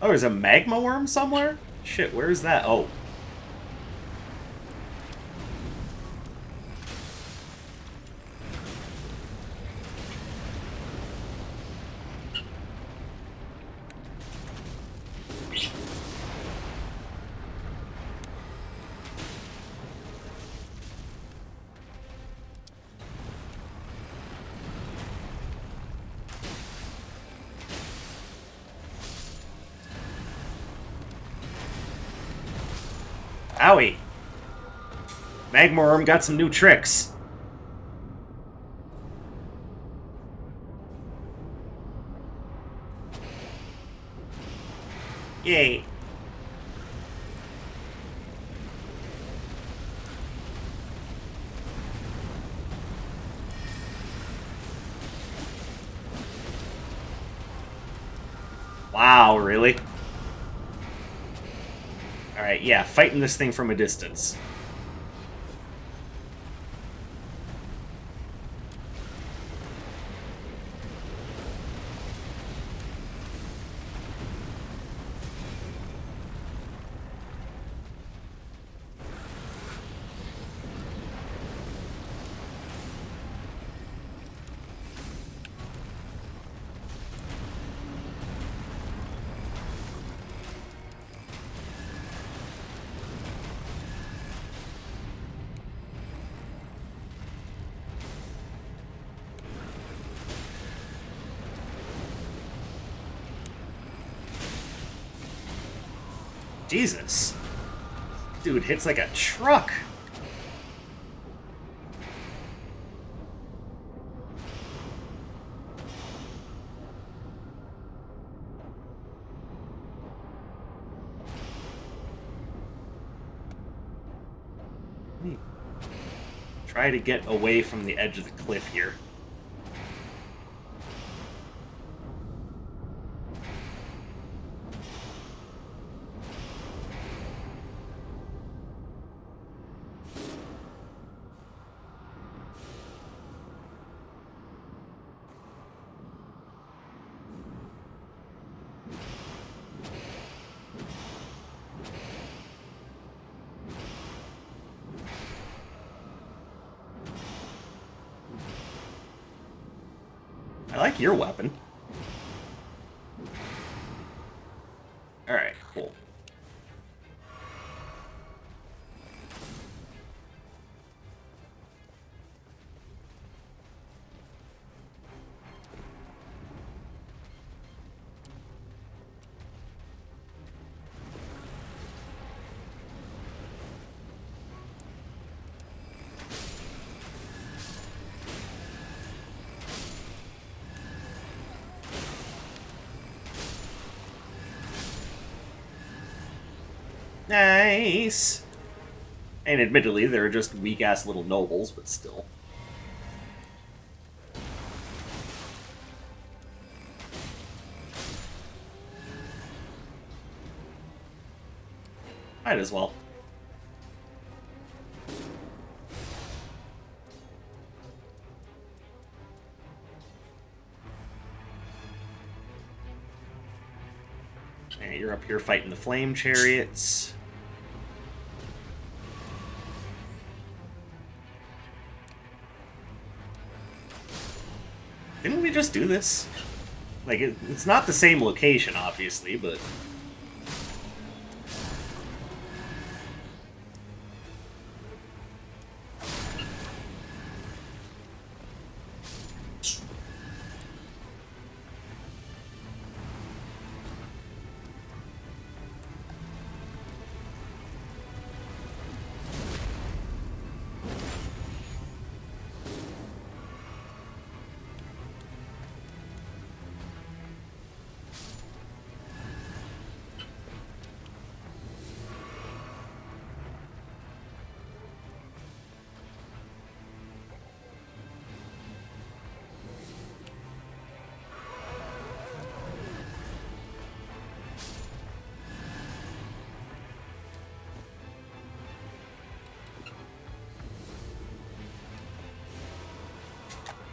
Oh, there's a magma worm somewhere? Shit, where's that? Oh. Owie. Magma worm got some new tricks. Yay. Wow, really? Alright, yeah, fighting this thing from a distance. Jesus. Dude hits like a truck. Try to get away from the edge of the cliff here. I like your weapon. Alright, cool. Nice! And admittedly, they're just weak-ass little nobles, but still. Might as well. And you're up here fighting the flame chariots. Didn't we just do this? Like, it's not the same location, obviously, but...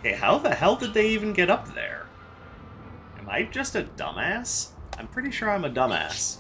Okay, how the hell did they even get up there? Am I just a dumbass? I'm pretty sure I'm a dumbass.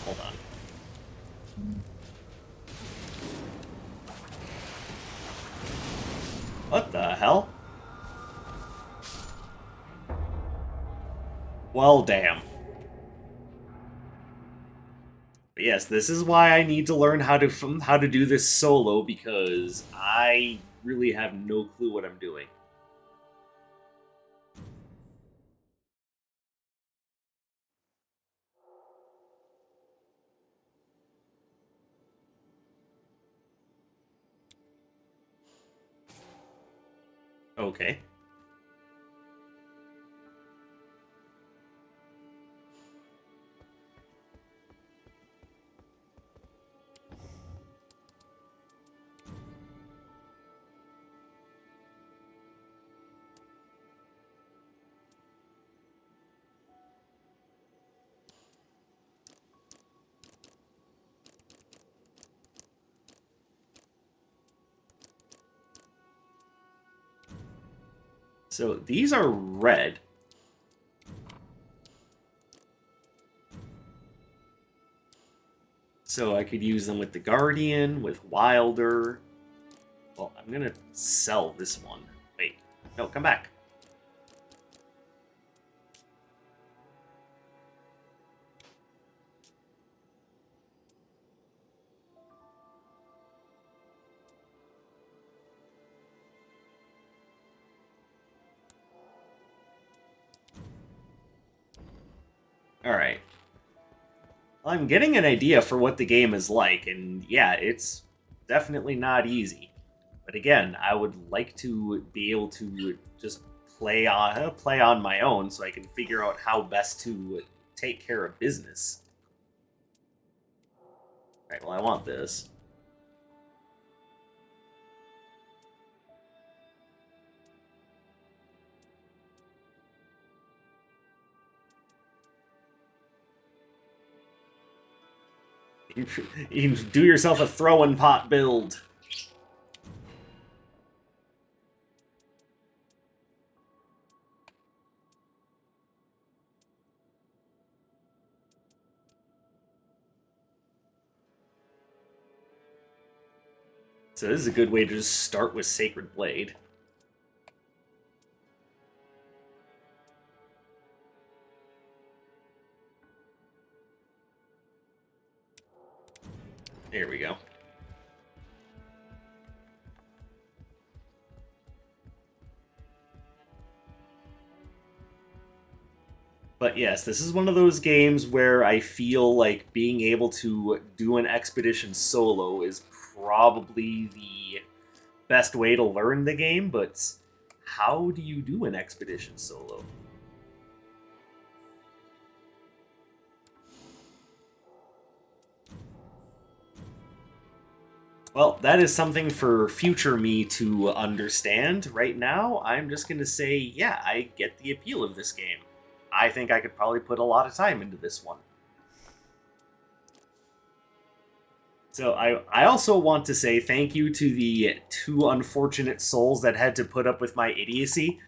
Hold on. What the hell? Well, damn. But yes, this is why I need to learn how to do this solo, because I really have no clue what I'm doing. Okay. So these are red. So I could use them with the Guardian, with Wilder. Well, I'm gonna sell this one. Wait, no, come back. Alright. I'm getting an idea for what the game is like, and yeah, it's definitely not easy. But again, I would like to be able to just play on my own, so I can figure out how best to take care of business. Right, well, I want this. You can do yourself a throwing pot build. So this is a good way to just start with Sacred Blade. There we go. But yes, this is one of those games where I feel like being able to do an expedition solo is probably the best way to learn the game, but how do you do an expedition solo? Well, that is something for future me to understand. Right now, I'm just going to say, yeah, I get the appeal of this game. I think I could probably put a lot of time into this one. So I also want to say thank you to the two unfortunate souls that had to put up with my idiocy.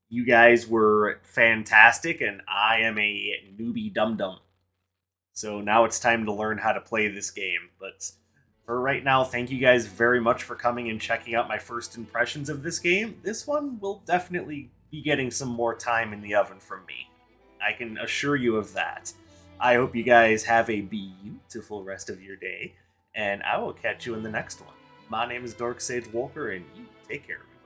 You guys were fantastic, and I am a newbie dum dum. So now it's time to learn how to play this game. But for right now, thank you guys very much for coming and checking out my first impressions of this game. This one will definitely be getting some more time in the oven from me. I can assure you of that. I hope you guys have a beautiful rest of your day, and I will catch you in the next one. My name is Dark Sage Walker, and you take care of